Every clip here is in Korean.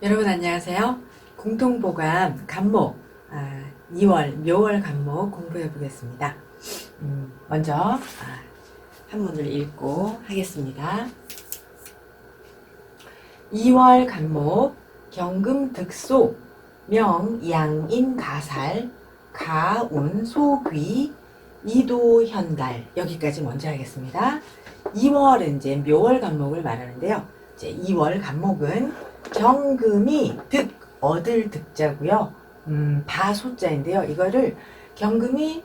여러분 안녕하세요. 공통보감 간목 2월 묘월 간목 공부해 보겠습니다. 먼저 한문을 읽고 하겠습니다. 2월 간목 경금득소 명양인가살 가운소귀 이도현달 여기까지 먼저 하겠습니다. 2월은 이제 묘월 간목을 말하는데요. 이제 2월 간목은 경금이 득 얻을 득자고요. 바소자인데요. 이거를 경금이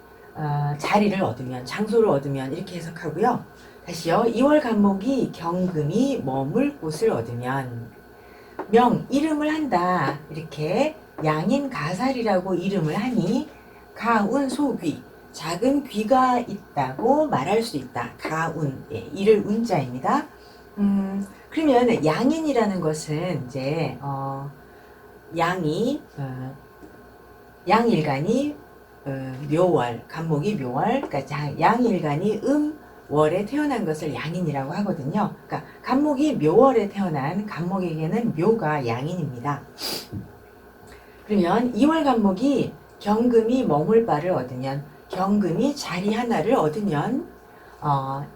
자리를 얻으면 장소를 얻으면 이렇게 해석하고요. 다시요. 2월 간목이 경금이 머물 곳을 얻으면 명 이름을 한다 이렇게 양인 가살이라고 이름을 하니 가운 소귀 작은 귀가 있다고 말할 수 있다. 가운 이를 운자입니다. 그러면 양인이라는 것은 이제 양이 양일간이 묘월 간목이 묘월 그러니까 양일간이 월에 태어난 것을 양인이라고 하거든요. 그러니까 간목이 묘월에 태어난 간목에게는 묘가 양인입니다. 그러면 2월 간목이 경금이 머물 바를 얻으면 경금이 자리 하나를 얻으면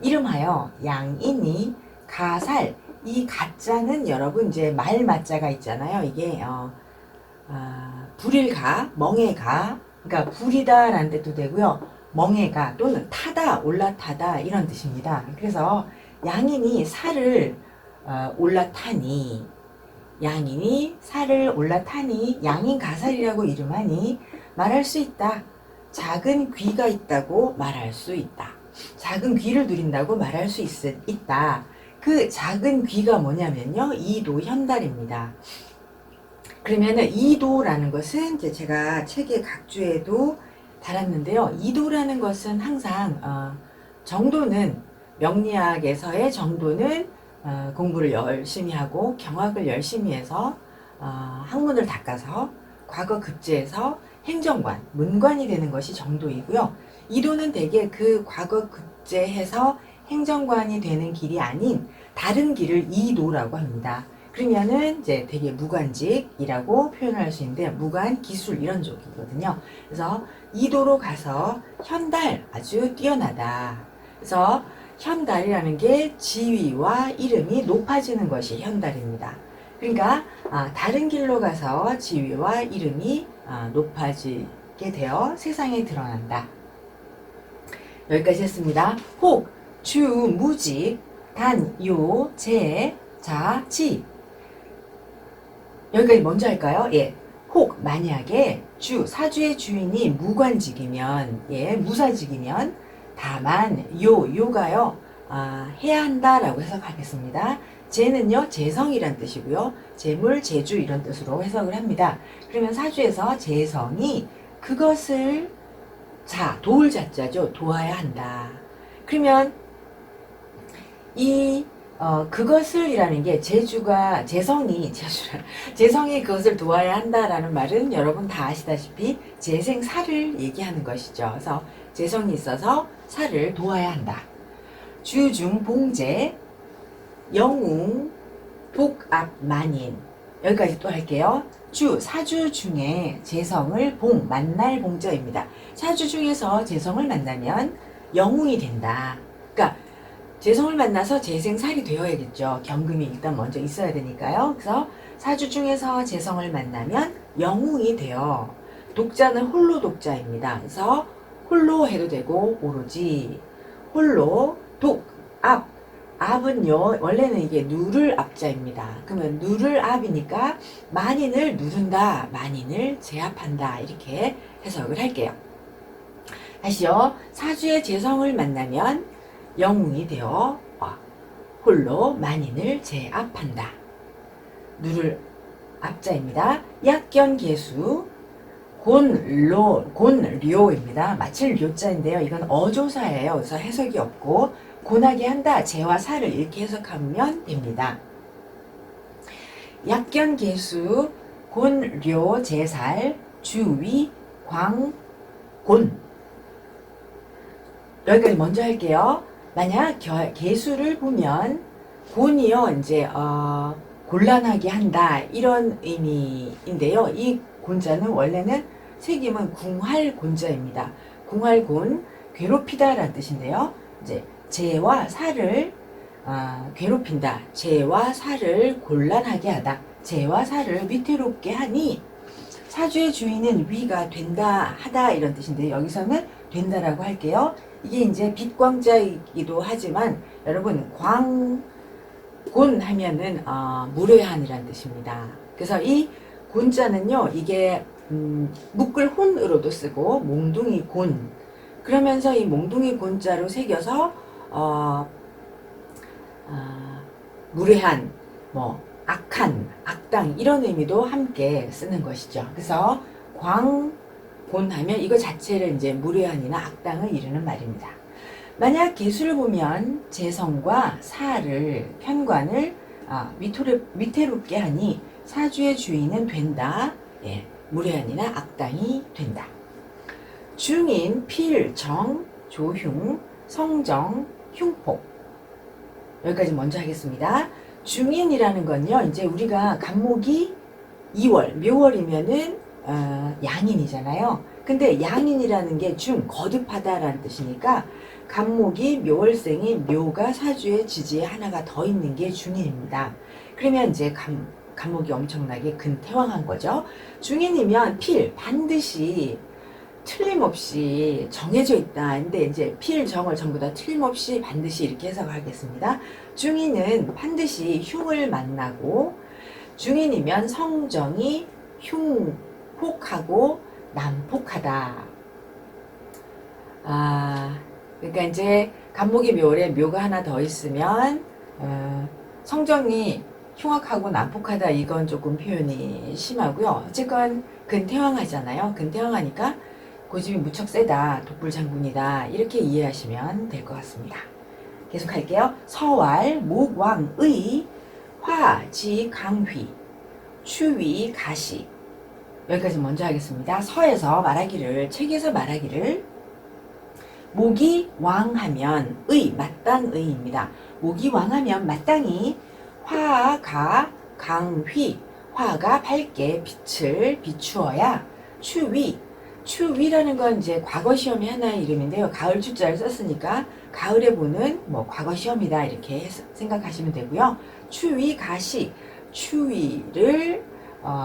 이름하여 양인이 가살 이 가자는 여러분 이제 말맞자가 있잖아요. 이게 불일가 멍해가 그러니까 불이다라는 뜻도 되고요. 멍해가 또는 타다 올라타다 이런 뜻입니다. 그래서 양인이 살을 올라타니 양인이 살을 올라타니 양인 가살이라고 이름하니 말할 수 있다. 작은 귀가 있다고 말할 수 있다. 작은 귀를 누린다고 말할 수 있다. 그 작은 귀가 뭐냐면요. 이도현달입니다. 그러면은 이도라는 것은 이제 제가 책의 각주에도 달았는데요. 이도라는 것은 항상 정도는 명리학에서의 정도는 공부를 열심히 하고 경학을 열심히 해서 학문을 닦아서 과거 급제해서 행정관, 문관이 되는 것이 정도이고요. 이도는 대개 그 과거 급제해서 행정관이 되는 길이 아닌 다른 길을 이도라고 합니다. 그러면은 이제 되게 무관직이라고 표현할 수 있는데 무관, 기술 이런 쪽이거든요. 그래서 이도로 가서 현달 아주 뛰어나다. 그래서 현달이라는 게 지위와 이름이 높아지는 것이 현달입니다. 그러니까 다른 길로 가서 지위와 이름이 높아지게 되어 세상에 드러난다. 여기까지 했습니다. 혹, 주, 무직, 단, 요, 제, 자, 지 여기까지 먼저 할까요? 예. 혹 만약에 사주의 주인이 무관직이면 무사직이면 다만 요가요 해야 한다라고 해석하겠습니다. 재는요 재성이란 뜻이고요. 재물, 재주 이런 뜻으로 해석을 합니다. 그러면 사주에서 재성이 그것을 도울 자자죠. 도와야 한다. 그러면 그것을이라는 게 재성이 그것을 도와야 한다라는 말은 여러분 다 아시다시피 재생사를 얘기하는 것이죠. 그래서 재성이 있어서 사를 도와야 한다. 주중 봉제 영웅 복압 만인 여기까지 또 할게요. 사주 중에 재성을 만날 봉자입니다. 사주 중에서 재성을 만나면 영웅이 된다. 그러니까 재성을 만나서 재생살이 되어야겠죠. 경금이 일단 먼저 있어야 되니까요. 그래서 사주 중에서 재성을 만나면 영웅이 되어 독자는 홀로 독자입니다. 그래서 홀로 해도 되고 오로지 홀로 압은요 원래는 이게 누를 압자입니다. 그러면 누를 압이니까 만인을 누른다, 만인을 제압한다 이렇게 해석을 할게요. 다시요. 사주의 재성을 만나면 영웅이 되어 홀로 만인을 제압한다. 누를 압자입니다. 약견계수 곤료입니다. 마칠 료자인데요. 이건 어조사예요. 그래서 해석이 없고 곤하게 한다. 재와 사를 이렇게 해석하면 됩니다. 약견계수 곤료 제살 주위 광곤 여기까지 먼저 할게요. 만약 개수를 보면 곤이요 이제 곤란하게 한다 이런 의미인데요. 이 곤자는 원래는 색임은 궁활곤자입니다. 궁활곤 괴롭히다라는 뜻인데요. 이제 재와 사를 괴롭힌다. 재와 사를 곤란하게 하다. 재와 사를 위태롭게 하니 사주의 주인은 위가 된다 하다 이런 뜻인데 여기서는 된다라고 할게요. 이게 이제 빛광자이기도 하지만 여러분 광곤 하면은 무례한이란 뜻입니다. 그래서 이 곤자는요 이게 묶을 혼으로도 쓰고 몽둥이 곤 그러면서 이 몽둥이 곤자로 새겨서 무례한 뭐 악한 악당 이런 의미도 함께 쓰는 것이죠. 그래서 광곤 하면 이거 자체를 이제 무례한이나 악당을 이르는 말입니다. 만약 개수를 보면 재성과 사를 편관을 위태롭게 하니 사주의 주인은 된다. 예, 무례한이나 악당이 된다. 중인, 필, 정, 조흉, 성정, 흉폭 여기까지 먼저 하겠습니다. 중인이라는 건요 이제 우리가 간목이 2월 묘월이면은 양인이잖아요. 근데 양인이라는 게 중 거듭하다라는 뜻이니까 간목이 묘월생이 묘가 사주의 지지에 하나가 더 있는 게 중인입니다. 그러면 이제 간목이 엄청나게 근태왕한 거죠. 중인이면 필 반드시 틀림없이 정해져 있다. 근데 이제 필, 정을 전부 다 틀림없이 반드시 이렇게 해석하겠습니다. 중인은 반드시 흉을 만나고 중인이면 성정이 흉폭하고 난폭하다. 그러니까 이제 간목이 묘월에 묘가 하나 더 있으면 성정이 흉악하고 난폭하다 이건 조금 표현이 심하고요. 어쨌건 근태왕하잖아요. 근태왕하니까 고집이 무척 세다. 독불장군이다. 이렇게 이해하시면 될 것 같습니다. 계속할게요. 서왈, 목왕의, 화지, 강휘, 추위, 가시 여기까지 먼저 하겠습니다. 서에서 말하기를 책에서 말하기를 목이 왕하면 의, 마땅의입니다. 목이 왕하면 마땅히 화가 강휘 화가 밝게 빛을 비추어야 추위라는 건 이제 과거 시험이 하나의 이름인데요. 가을 추자를 썼으니까 가을에 보는 뭐 과거 시험이다 이렇게 생각하시면 되고요. 추위 가시 추위를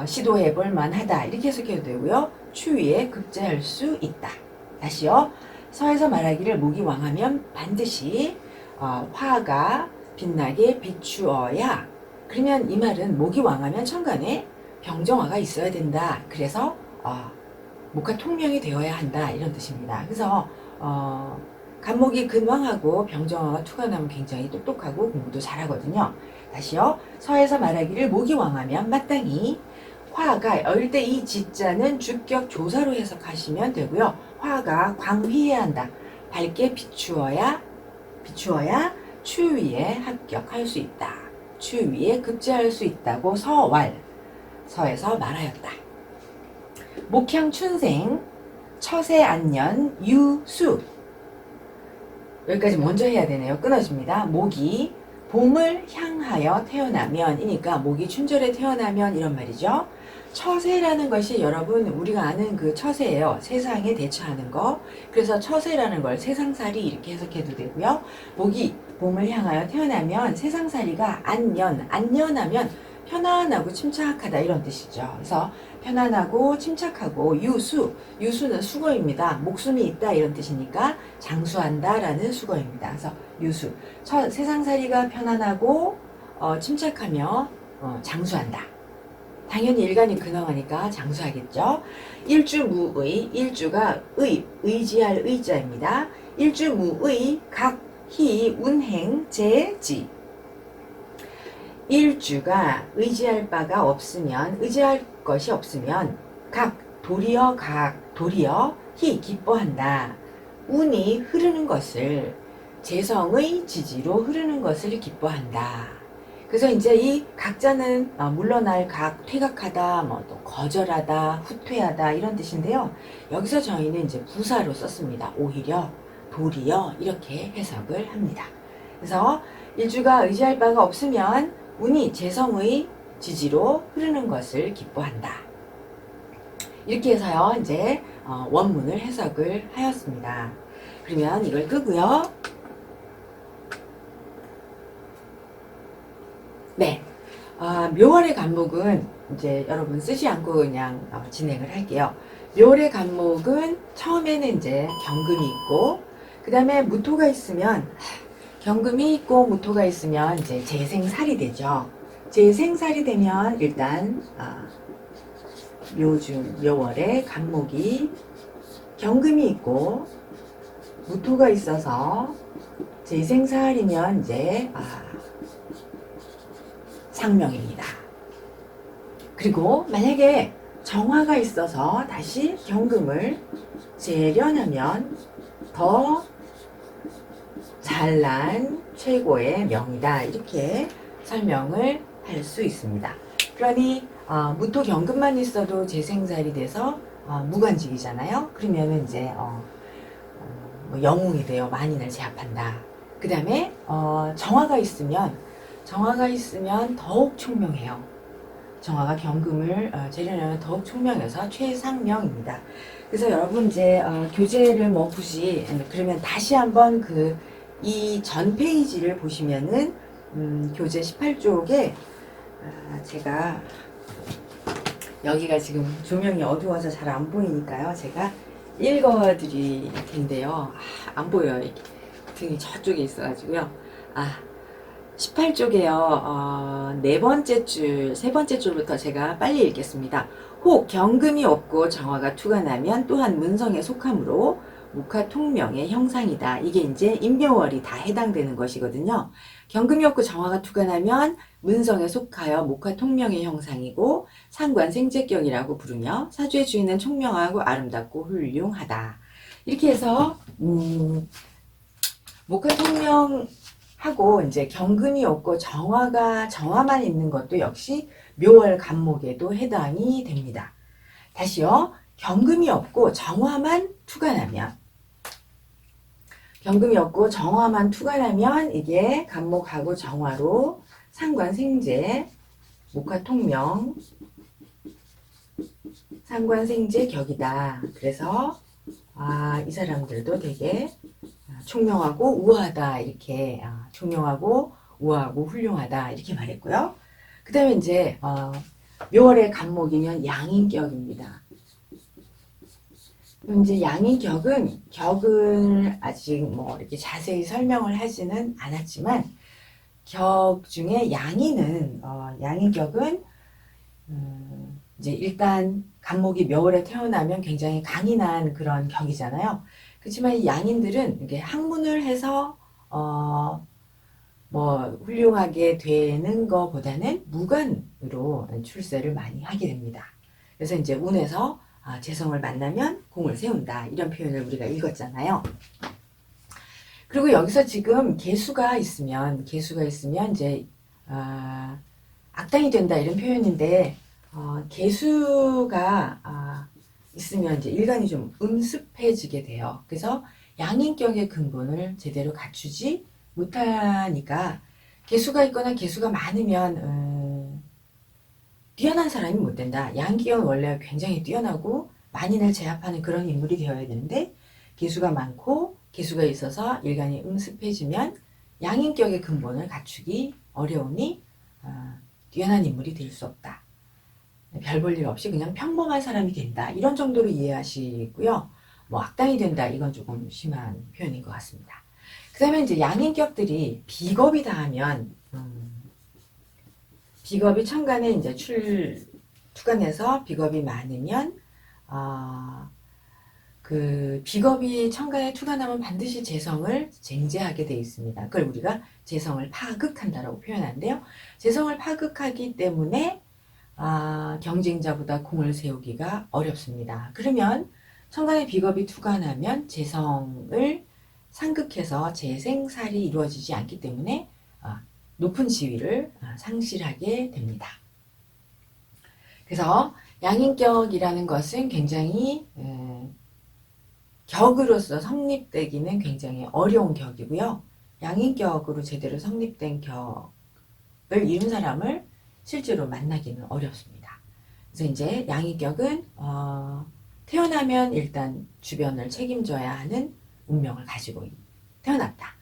시도해 볼 만하다 이렇게 해석해도 되고요. 추위에 급제할 수 있다. 다시요. 서에서 말하기를 목이 왕하면 반드시 화가 빛나게 비추어야 그러면 이 말은 목이 왕하면 천간에 병정화가 있어야 된다. 그래서 목화 통명이 되어야 한다 이런 뜻입니다. 그래서 간목이 근왕하고 병정화가 투가 나면 굉장히 똑똑하고 공부도 잘하거든요. 다시요. 서에서 말하기를 목이 왕하면 마땅히 화가 어릴 때 이 지자는 주격 조사로 해석하시면 되고요. 화가 광휘해야 한다. 밝게 비추어야 추위에 합격할 수 있다. 추위에 급제할 수 있다고 서에서 말하였다. 목향 춘생 처세 안년 유수 여기까지 먼저 해야 되네요. 끊어집니다. 목이 봄을 향하여 태어나면 이니까 목이 춘절에 태어나면 이런 말이죠. 처세라는 것이 여러분 우리가 아는 그 처세예요. 세상에 대처하는 거. 그래서 처세라는 걸 세상살이 이렇게 해석해도 되고요. 목이 봄을 향하여 태어나면 세상살이가 안년하면 편안하고 침착하다 이런 뜻이죠. 그래서 편안하고 침착하고 유수는 수거입니다. 목숨이 있다 이런 뜻이니까 장수한다 라는 수거입니다. 그래서 유수 세상살이가 편안하고 침착하며 장수한다. 당연히 일간이 근황하니까 장수하겠죠. 일주무의 일주가 의지할 의자입니다. 일주무의 각희 운행 제지 일주가 의지할 바가 없으면 의지할 것이 없으면 도리어 희 기뻐한다. 운이 흐르는 것을 재성의 지지로 흐르는 것을 기뻐한다. 그래서 이제 이 각자는 물러날 퇴각하다, 또 거절하다, 후퇴하다 이런 뜻인데요. 여기서 저희는 이제 부사로 썼습니다. 오히려, 도리어 이렇게 해석을 합니다. 그래서 일주가 의지할 바가 없으면 운이 재성의 지지로 흐르는 것을 기뻐한다. 이렇게 해서요, 이제 원문을 해석을 하였습니다. 그러면 이걸 끄고요. 네. 묘월의 간목은 이제 여러분 쓰지 않고 그냥 진행을 할게요. 묘월의 간목은 처음에는 이제 경금이 있고, 그 다음에 무토가 있으면, 경금이 있고 무토가 있으면 이제 재생살이 되죠. 재생살이 되면 일단, 묘월의 간목이 경금이 있고, 무토가 있어서 재생살이면 이제, 상명입니다. 그리고 만약에 정화가 있어서 다시 경금을 재련하면 더 잘난 최고의 명이다. 이렇게 설명을 할 수 있습니다. 그러니 무토 경금만 있어도 재생살이 돼서 무관직이잖아요. 그러면 이제 뭐 영웅이 되어 만인을 제압한다. 그 다음에 정화가 있으면 더욱 총명해요. 정화가 경금을 재련하면 더욱 총명해서 최상명입니다. 그래서 여러분 이제 교재를 뭐 굳이 그러면 다시 한번 이 전 페이지를 보시면은 교재 18쪽에 제가 여기가 지금 조명이 어두워서 잘 안 보이니까요. 제가 읽어드릴 텐데요. 안 보여요. 등이 저쪽에 있어가지고요. 18쪽에요. 세 번째 줄부터 제가 빨리 읽겠습니다. 혹 경금이 없고 정화가 투가 나면 또한 문성에 속하므로 목화통명의 형상이다. 이게 이제 임묘월이 다 해당되는 것이거든요. 경금이 없고 정화가 투가 나면 문성에 속하여 목화통명의 형상이고 상관생재격이라고 부르며 사주의 주인은 총명하고 아름답고 훌륭하다. 이렇게 해서 목화통명 하고 이제 경금이 없고 정화만 있는 것도 역시 묘월 간목에도 해당이 됩니다. 다시요. 경금이 없고 정화만 투가 나면 이게 간목하고 정화로 상관생재 목화통명 상관생재 격이다. 그래서 이 사람들도 되게 총명하고 우아하다. 이렇게 총명하고 우아하고 훌륭하다. 이렇게 말했고요. 그 다음에 이제 묘월의 간목이면 양인격입니다. 이제 격은 아직 뭐 이렇게 자세히 설명을 하지는 않았지만 격 중에 양인격은 이제 일단 간목이 묘월에 태어나면 굉장히 강인한 그런 격이잖아요. 그렇지만 이 양인들은 이게 학문을 해서 뭐 훌륭하게 되는 것보다는 무관으로 출세를 많이 하게 됩니다. 그래서 이제 운에서 재성을 만나면 공을 세운다. 이런 표현을 우리가 읽었잖아요. 그리고 여기서 지금 개수가 있으면 이제 악당이 된다 이런 표현인데 개수가 있으면 이제 일간이 좀 음습해지게 돼요. 그래서 양인격의 근본을 제대로 갖추지 못하니까 개수가 있거나 개수가 많으면 뛰어난 사람이 못 된다. 양기격은 원래 굉장히 뛰어나고 만인을 제압하는 그런 인물이 되어야 되는데 개수가 많고 개수가 있어서 일간이 음습해지면 양인격의 근본을 갖추기 어려우니 뛰어난 인물이 될 수 없다. 별 볼 일 없이 그냥 평범한 사람이 된다. 이런 정도로 이해하시고요. 뭐 악당이 된다. 이건 조금 심한 표현인 것 같습니다. 그 다음에 이제 양인격들이 비겁이다 하면 비겁이 천간에 이제 투간해서 비겁이 많으면 그 비겁이 천간에 투간하면 반드시 재성을 쟁제하게 되어 있습니다. 그걸 우리가 재성을 파극한다라고 표현하는데요. 재성을 파극하기 때문에 경쟁자보다 공을 세우기가 어렵습니다. 그러면 천간에 비겁이 투간하면 재성을 상극해서 재생살이 이루어지지 않기 때문에 높은 지위를 상실하게 됩니다. 그래서 양인격이라는 것은 굉장히 격으로서 성립되기는 굉장히 어려운 격이고요. 양인격으로 제대로 성립된 격을 이룬 사람을 실제로 만나기는 어렵습니다. 그래서 이제 양인격은 태어나면 일단 주변을 책임져야 하는 운명을 가지고 태어났다.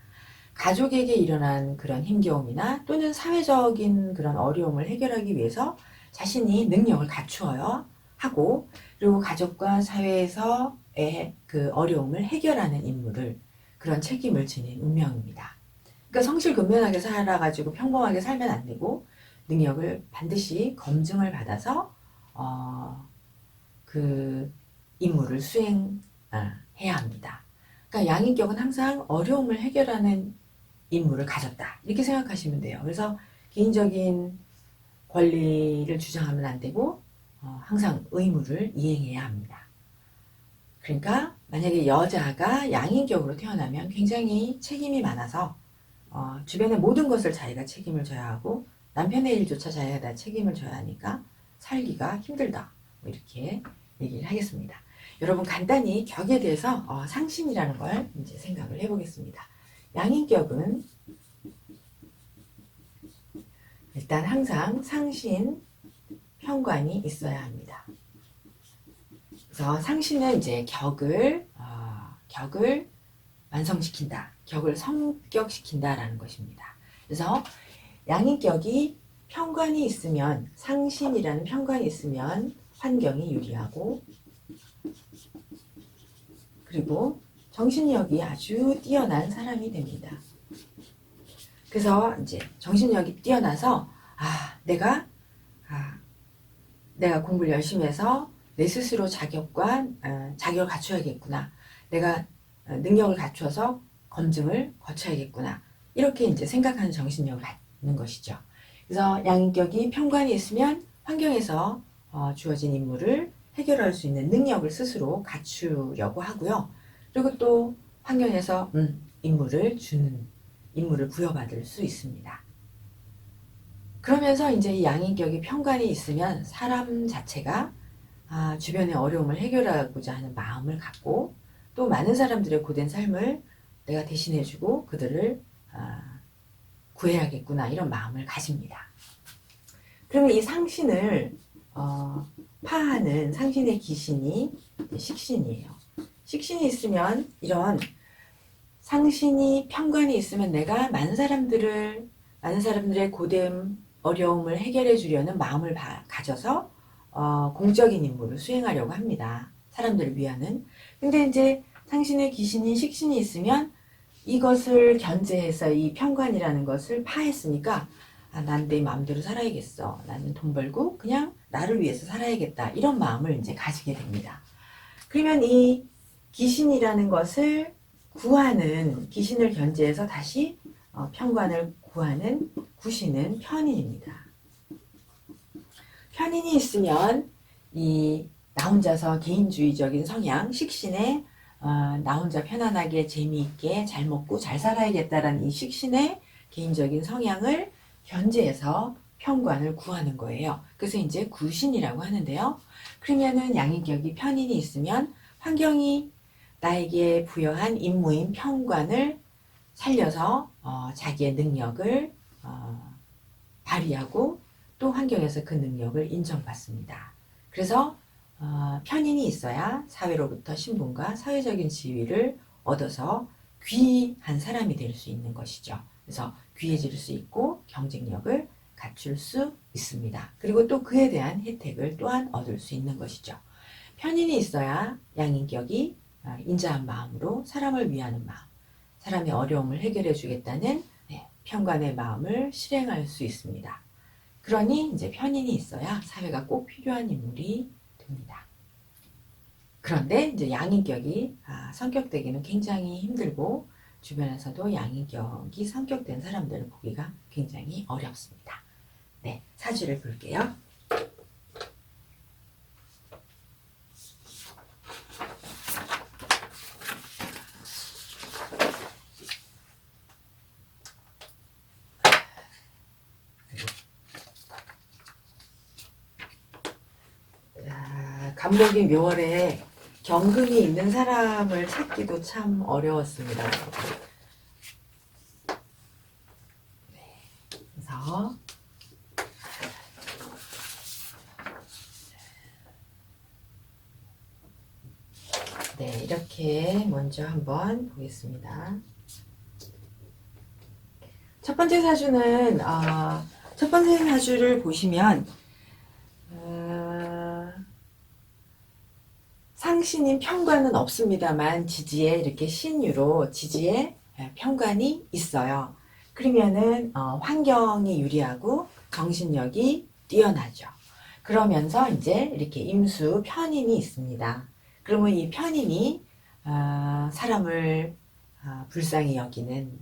가족에게 일어난 그런 힘겨움이나 또는 사회적인 그런 어려움을 해결하기 위해서 자신이 능력을 갖추어야 하고, 그리고 가족과 사회에서의 그 어려움을 해결하는 임무를, 그런 책임을 지닌 운명입니다. 그러니까 성실근면하게 살아가지고 평범하게 살면 안 되고, 능력을 반드시 검증을 받아서 그 임무를 수행해야 합니다. 그러니까 양인격은 항상 어려움을 해결하는 임무를 가졌다, 이렇게 생각하시면 돼요. 그래서 개인적인 권리를 주장하면 안 되고 항상 의무를 이행해야 합니다. 그러니까 만약에 여자가 양인격으로 태어나면 굉장히 책임이 많아서 주변의 모든 것을 자기가 책임을 져야 하고, 남편의 일조차 자기가 다 책임을 져야 하니까 살기가 힘들다, 뭐 이렇게 얘기를 하겠습니다. 여러분, 간단히 격에 대해서 상신이라는 걸 이제 생각을 해보겠습니다. 양인격은 일단 항상 상신, 편관이 있어야 합니다. 그래서 상신은 이제 격을 완성시킨다, 격을 성격시킨다라는 것입니다. 그래서 양인격이 편관이 있으면, 상신이라는 편관이 있으면 환경이 유리하고, 그리고 정신력이 아주 뛰어난 사람이 됩니다. 그래서 이제 정신력이 뛰어나서 내가 공부를 열심히 해서 내 스스로 자격을 갖춰야겠구나, 내가 능력을 갖춰서 검증을 거쳐야겠구나, 이렇게 이제 생각하는 정신력을 갖는 것이죠. 그래서 양인격이 편관이 있으면 환경에서 주어진 임무를 해결할 수 있는 능력을 스스로 갖추려고 하고요. 그리고 또 환경에서 임무를 부여받을 수 있습니다. 그러면서 이제 이 양인격이 편관이 있으면 사람 자체가 주변의 어려움을 해결하고자 하는 마음을 갖고, 또 많은 사람들의 고된 삶을 내가 대신해주고 그들을 구해야겠구나, 이런 마음을 가집니다. 그러면 이 상신을 파하는 상신의 기신이 식신이에요. 식신이 있으면, 이런 상신이 편관이 있으면 내가 많은 사람들의 고됨, 어려움을 해결해 주려는 마음을 가져서 공적인 임무를 수행하려고 합니다. 사람들을 위하는. 근데 이제 상신의 기신인 식신이 있으면 이것을 견제해서 이 편관이라는 것을 파했으니까 난 내 마음대로 살아야겠어, 나는 돈 벌고 그냥 나를 위해서 살아야겠다, 이런 마음을 이제 가지게 됩니다. 그러면 이 기신이라는 것을 구하는, 기신을 견제해서 다시 편관을 구하는 구신은 편인입니다. 편인이 있으면 이 나 혼자서 개인주의적인 성향, 식신에 나 혼자 편안하게 재미있게 잘 먹고 잘 살아야겠다라는 이 식신의 개인적인 성향을 견제해서 편관을 구하는 거예요. 그래서 이제 구신이라고 하는데요. 그러면은 양인격이 편인이 있으면 환경이 나에게 부여한 임무인 편관을 살려서 자기의 능력을 발휘하고, 또 환경에서 그 능력을 인정받습니다. 그래서 편인이 있어야 사회로부터 신분과 사회적인 지위를 얻어서 귀한 사람이 될 수 있는 것이죠. 그래서 귀해질 수 있고 경쟁력을 갖출 수 있습니다. 그리고 또 그에 대한 혜택을 또한 얻을 수 있는 것이죠. 편인이 있어야 양인격이 인자한 마음으로 사람을 위하는 마음, 사람의 어려움을 해결해 주겠다는 편관의 마음을 실행할 수 있습니다. 그러니 이제 편인이 있어야 사회가 꼭 필요한 인물이 됩니다. 그런데 이제 양인격이 성격되기는 굉장히 힘들고, 주변에서도 양인격이 성격된 사람들을 보기가 굉장히 어렵습니다. 네, 사주를 볼게요. 간목이 묘월에 경금이 있는 사람을 찾기도 참 어려웠습니다. 네, 그래서 네, 이렇게 먼저 한번 보겠습니다. 첫 번째 사주는 첫 번째 사주를 보시면 상신인 편관은 없습니다만 지지에 이렇게 신유로 지지에 편관이 있어요. 그러면은 환경이 유리하고 정신력이 뛰어나죠. 그러면서 이제 이렇게 임수 편인이 있습니다. 그러면 이 편인이 사람을 불쌍히 여기는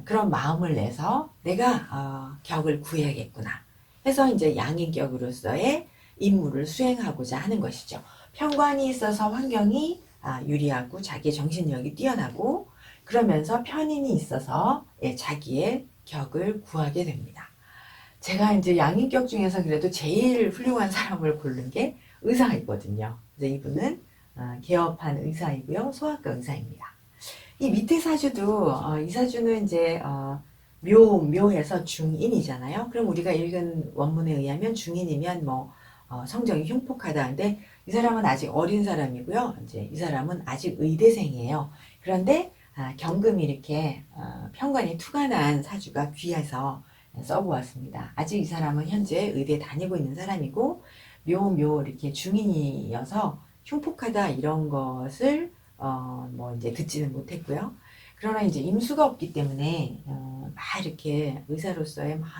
그런 마음을 내서 내가 격을 구해야겠구나 해서 이제 양인격으로서의 임무를 수행하고자 하는 것이죠. 편관이 있어서 환경이 유리하고 자기의 정신력이 뛰어나고 그러면서 편인이 있어서 자기의 격을 구하게 됩니다. 제가 이제 양인격 중에서 그래도 제일 훌륭한 사람을 고른 게 의사이거든요. 그래서 이분은 개업한 의사이고요. 소아과 의사입니다. 이 밑에 사주도 이 사주는 이제 묘해서 중인이잖아요. 그럼 우리가 읽은 원문에 의하면 중인이면 뭐 성정이 흉폭하다. 근데 이 사람은 아직 어린 사람이고요. 이제 이 사람은 아직 의대생이에요. 그런데 경금이 이렇게 편관이 투관한 사주가 귀해서 써보았습니다. 아직 이 사람은 현재 의대 다니고 있는 사람이고 묘 이렇게 중인이어서 흉폭하다 이런 것을 뭐 이제 듣지는 못했고요. 그러나 이제 임수가 없기 때문에 막 이렇게 의사로서의 막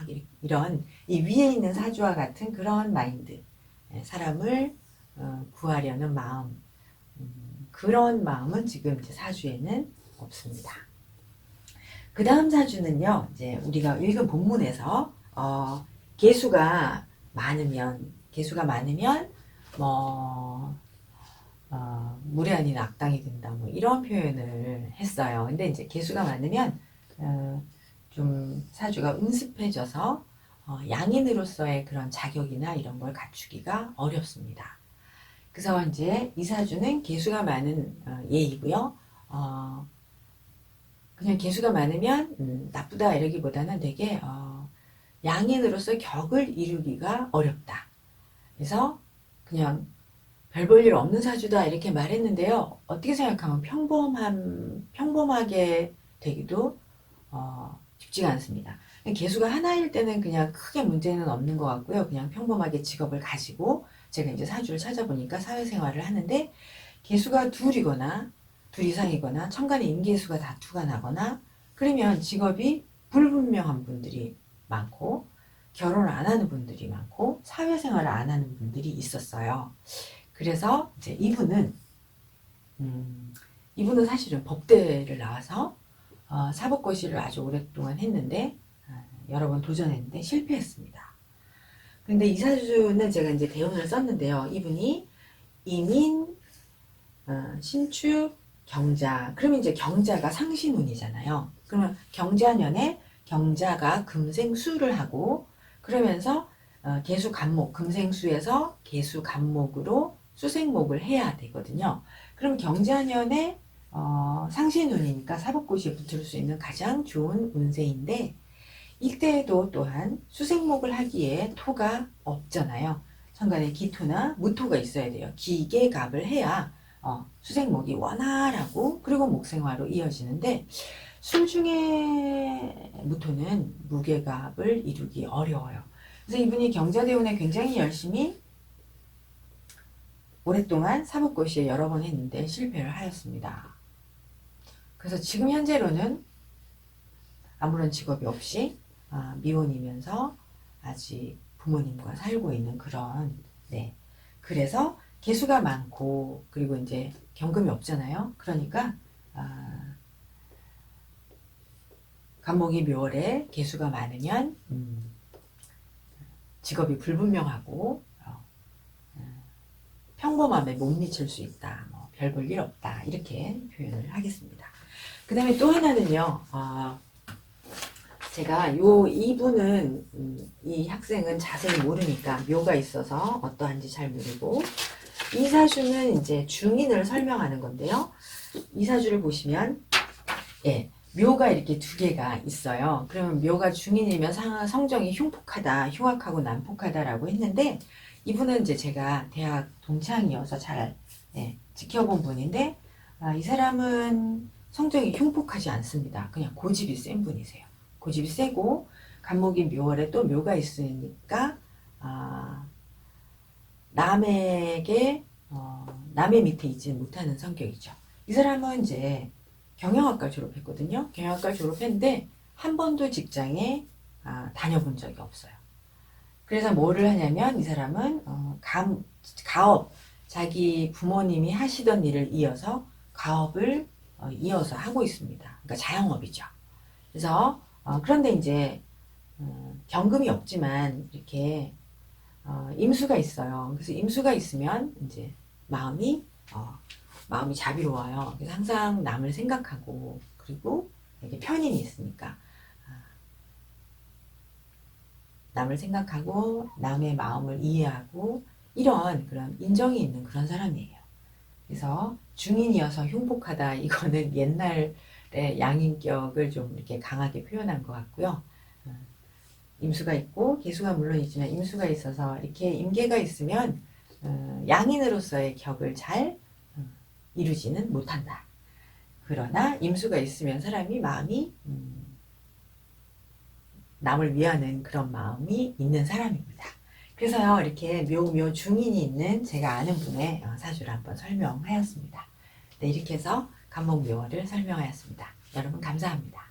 이런 이 위에 있는 사주와 같은 그런 마인드, 사람을 구하려는 마음, 그런 마음은 지금 이제 사주에는 없습니다. 그 다음 사주는요, 이제 우리가 읽은 본문에서 개수가 많으면 뭐 무례한이 악당이 된다 뭐 이런 표현을 했어요. 근데 이제 개수가 많으면 좀 사주가 음습해져서 양인으로서의 그런 자격이나 이런 걸 갖추기가 어렵습니다. 그래서 이제 이 사주는 개수가 많은 예이고요. 그냥 개수가 많으면 나쁘다 이러기보다는 되게 양인으로서 격을 이루기가 어렵다. 그래서 그냥 별 볼 일 없는 사주다 이렇게 말했는데요. 어떻게 생각하면 평범하게 되기도 쉽지가 않습니다. 개수가 하나일 때는 그냥 크게 문제는 없는 것 같고요. 그냥 평범하게 직업을 가지고 제가 이제 사주를 찾아보니까 사회생활을 하는데 개수가 둘이거나 둘 이상이거나 천간에 임계수가 다투가 나거나 그러면 직업이 불분명한 분들이 많고 결혼을 안 하는 분들이 많고 사회생활을 안 하는 분들이 있었어요. 그래서 이제 이분은 사실은 법대를 나와서 사법고시를 아주 오랫동안 했는데 여러 번 도전했는데 실패했습니다. 근데 이 사주는 제가 이제 대운을 썼는데요. 이분이 임인, 신축, 경자. 그러면 이제 경자가 상신운이잖아요. 그러면 경자년에 경자가 금생수를 하고 그러면서 계수 간목, 금생수에서 계수 간목으로 수생목을 해야 되거든요. 그럼 경자년에 상신운이니까 사법고시에 붙을 수 있는 가장 좋은 운세인데 이때도 또한 수생목을 하기에 토가 없잖아요. 천간에 기토나 무토가 있어야 돼요. 기계갑을 해야 수생목이 원활하고 그리고 목생화로 이어지는데 술 중에 무토는 무게갑을 이루기 어려워요. 그래서 이분이 경자대운에 굉장히 열심히 오랫동안 사법고시에 여러 번 했는데 실패를 하였습니다. 그래서 지금 현재로는 아무런 직업이 없이 미혼이면서 아직 부모님과 살고 있는 그런 그래서 개수가 많고 그리고 이제 경금이 없잖아요. 그러니까 간목이 묘월에 개수가 많으면 직업이 불분명하고 평범함에 못 미칠 수 있다. 별 볼 일 없다. 이렇게 표현을 하겠습니다. 그 다음에 또 하나는요. 제가 이분은 이 학생은 자세히 모르니까 묘가 있어서 어떠한지 잘 모르고 이 사주는 이제 중인을 설명하는 건데요. 이 사주를 보시면 묘가 이렇게 두 개가 있어요. 그러면 묘가 중인이면 성정이 흉폭하다, 흉악하고 난폭하다라고 했는데 이분은 이제 제가 대학 동창이어서 잘 지켜본 분인데 이 사람은 성정이 흉폭하지 않습니다. 그냥 고집이 센 분이세요. 고집이 세고 간목이 묘월에 또 묘가 있으니까 남에게 남의 밑에 있지 못하는 성격이죠. 이 사람은 이제 경영학과 졸업했거든요. 경영학과 졸업했는데 한 번도 직장에 다녀본 적이 없어요. 그래서 뭐를 하냐면 이 사람은 가업, 자기 부모님이 하시던 일을 이어서 가업을 이어서 하고 있습니다. 그러니까 자영업이죠. 그래서 그런데 이제 경금이 없지만 이렇게 임수가 있어요. 그래서 임수가 있으면 이제 마음이 자비로워요. 그래서 항상 남을 생각하고 그리고 이게 편인이 있으니까 남을 생각하고 남의 마음을 이해하고 이런 그런 인정이 있는 그런 사람이에요. 그래서 중인이어서 흉폭하다 이거는 옛날의 양인격을 좀 이렇게 강하게 표현한 것 같고요. 임수가 있고 계수가 물론 있지만 임수가 있어서 이렇게 임계가 있으면 양인으로서의 격을 잘 이루지는 못한다. 그러나 임수가 있으면 사람이 마음이 남을 위하는 그런 마음이 있는 사람입니다. 그래서요 이렇게 묘 중인이 있는 제가 아는 분의 사주를 한번 설명하였습니다. 네, 이렇게 해서 간목묘월을 설명하였습니다. 여러분 감사합니다.